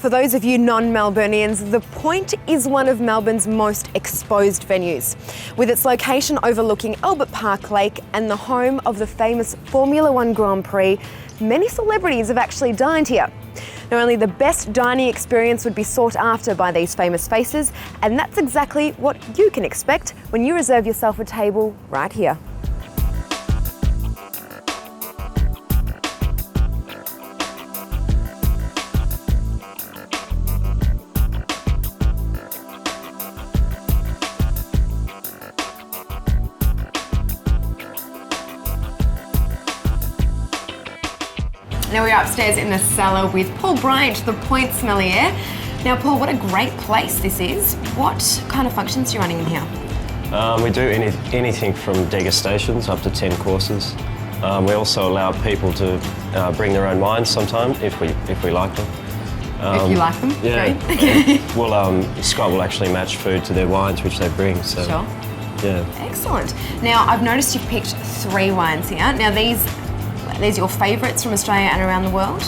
For those of you non-Melburnians, the Point is one of Melbourne's most exposed venues. With its location overlooking Albert Park Lake and the home of the famous Formula One Grand Prix, many celebrities have actually dined here. Now, only the best dining experience would be sought after by these famous faces, and that's exactly what you can expect when you reserve yourself a table right here. Now we're upstairs in the cellar with Paul Bryant, the Point sommelier. Now, Paul, what a great place this is. What kind of functions are you running in here? We do anything from degustations up to 10 courses. We also allow people to bring their own wines sometimes if we like them. If you like them? Yeah. Great. Okay. Scott will actually match food to their wines which they bring. So, sure. Yeah. Excellent. Now, I've noticed you've picked 3 wines here. Now, these are your favourites from Australia and around the world?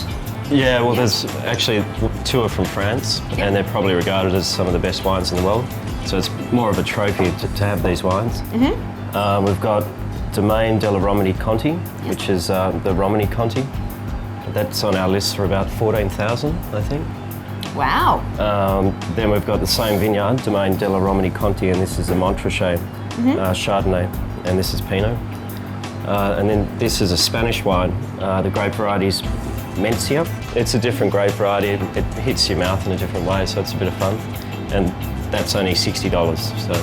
Yeah, well, there's actually 2 are from France, and they're probably regarded as some of the best wines in the world. So it's more of a trophy to have these wines. Mm-hmm. We've got Domaine della Romani Conti, which is the Romani Conti. That's on our list for about 14,000, I think. Wow. Then we've got the same vineyard, Domaine della Romani Conti, and this is the Montrachet Chardonnay, and this is Pinot. And then this is a Spanish wine. The grape variety is Mencia. It's a different grape variety. It hits your mouth in a different way, so it's a bit of fun. And that's only $60. So.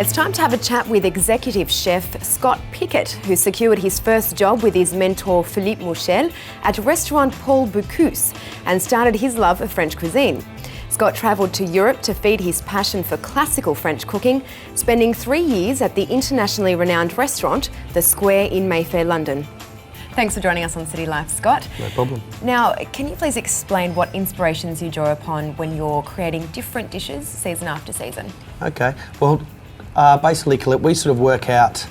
It's time to have a chat with executive chef Scott Pickett, who secured his first job with his mentor Philippe Mouchel at restaurant Paul Bocuse and started his love of French cuisine. Scott travelled to Europe to feed his passion for classical French cooking, spending 3 years at the internationally renowned restaurant, The Square in Mayfair, London. Thanks for joining us on City Life, Scott. No problem. Now, can you please explain what inspirations you draw upon when you're creating different dishes season after season? Okay, well, basically, Colette, we sort of work out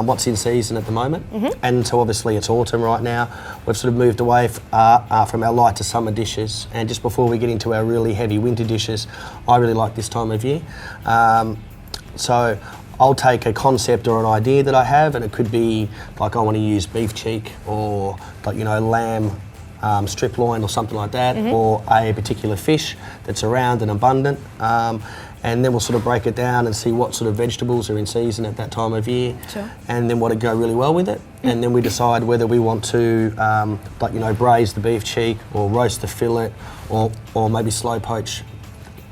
what's in season at the moment, and so obviously it's autumn right now. We've sort of moved away from our light to summer dishes, and just before we get into our really heavy winter dishes, I really like this time of year. So I'll take a concept or an idea that I have, and it could be like I want to use beef cheek or like, lamb strip loin or something like that, or a particular fish that's around and abundant. And then we'll sort of break it down and see what sort of vegetables are in season at that time of year, and then what would go really well with it. And then we decide whether we want to, braise the beef cheek or roast the fillet, or maybe slow poach,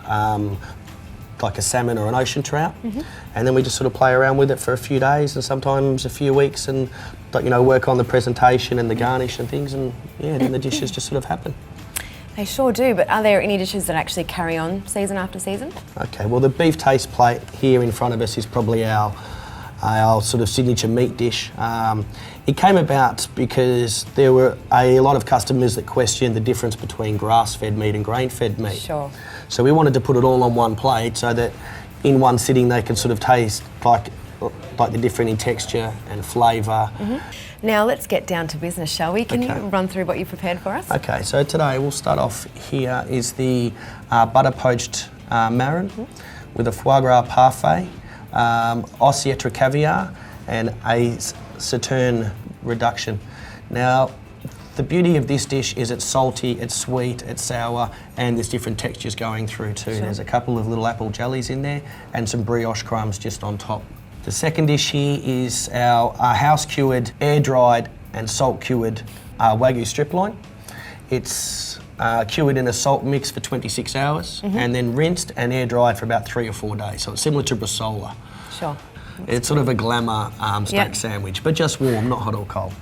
like a salmon or an ocean trout. And then we just sort of play around with it for a few days and sometimes a few weeks, and work on the presentation and the garnish and things, and then the dishes just sort of happen. They sure do, but are there any dishes that actually carry on season after season? Okay, well, the beef taste plate here in front of us is probably our sort of signature meat dish. It came about because there were a lot of customers that questioned the difference between grass-fed meat and grain-fed meat. Sure. So we wanted to put it all on one plate so that in one sitting they could sort of taste like the different in texture and flavour. Now let's get down to business, shall we? Can you run through what you prepared for us? Okay, so today we'll start off here is the butter poached marron with a foie gras parfait, Ossietre caviar and a sauterne reduction. Now, the beauty of this dish is it's salty, it's sweet, it's sour, and there's different textures going through too. There's a couple of little apple jellies in there and some brioche crumbs just on top. The second dish here is our house-cured, air-dried and salt-cured Wagyu strip loin. It's cured in a salt mix for 26 hours and then rinsed and air-dried for about 3 or 4 days. So it's similar to bresaola. Sure. It's sort of a glamour steak sandwich, but just warm, not hot or cold.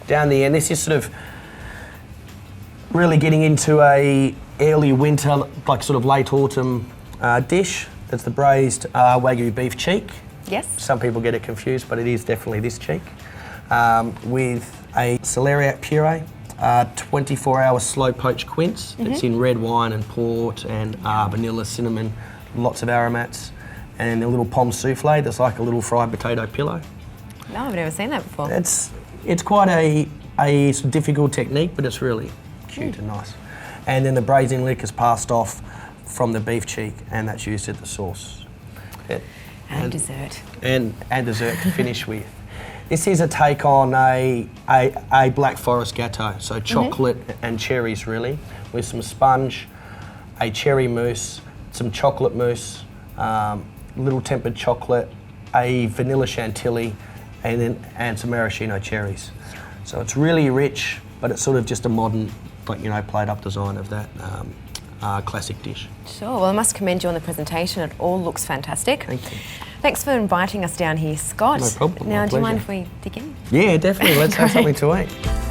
Down the end, this is sort of really getting into a early winter, like sort of late autumn dish. That's the braised Wagyu beef cheek. Yes. Some people get it confused, but it is definitely this cheek. With a celeriac puree, 24-hour slow poached quince. It's in red wine and port and vanilla, cinnamon, lots of aromats, and a little pomme souffle that's like a little fried potato pillow. No, I've never seen that before. It's quite a difficult technique, but it's really cute and nice. and then the braising liquor is passed off from the beef cheek, and that's used at the sauce. And dessert. And dessert to finish with. This is a take on a Black Forest Gâteau, so chocolate and cherries really, with some sponge, a cherry mousse, some chocolate mousse, little tempered chocolate, a vanilla chantilly, and some maraschino cherries. So it's really rich, but it's sort of just a modern, plate up design of that classic dish. Sure, well I must commend you on the presentation, it all looks fantastic. Thank you. Thanks for inviting us down here, Scott. No problem, Now, my do you mind if pleasure. we dig in? Yeah, definitely. Let's have something to eat.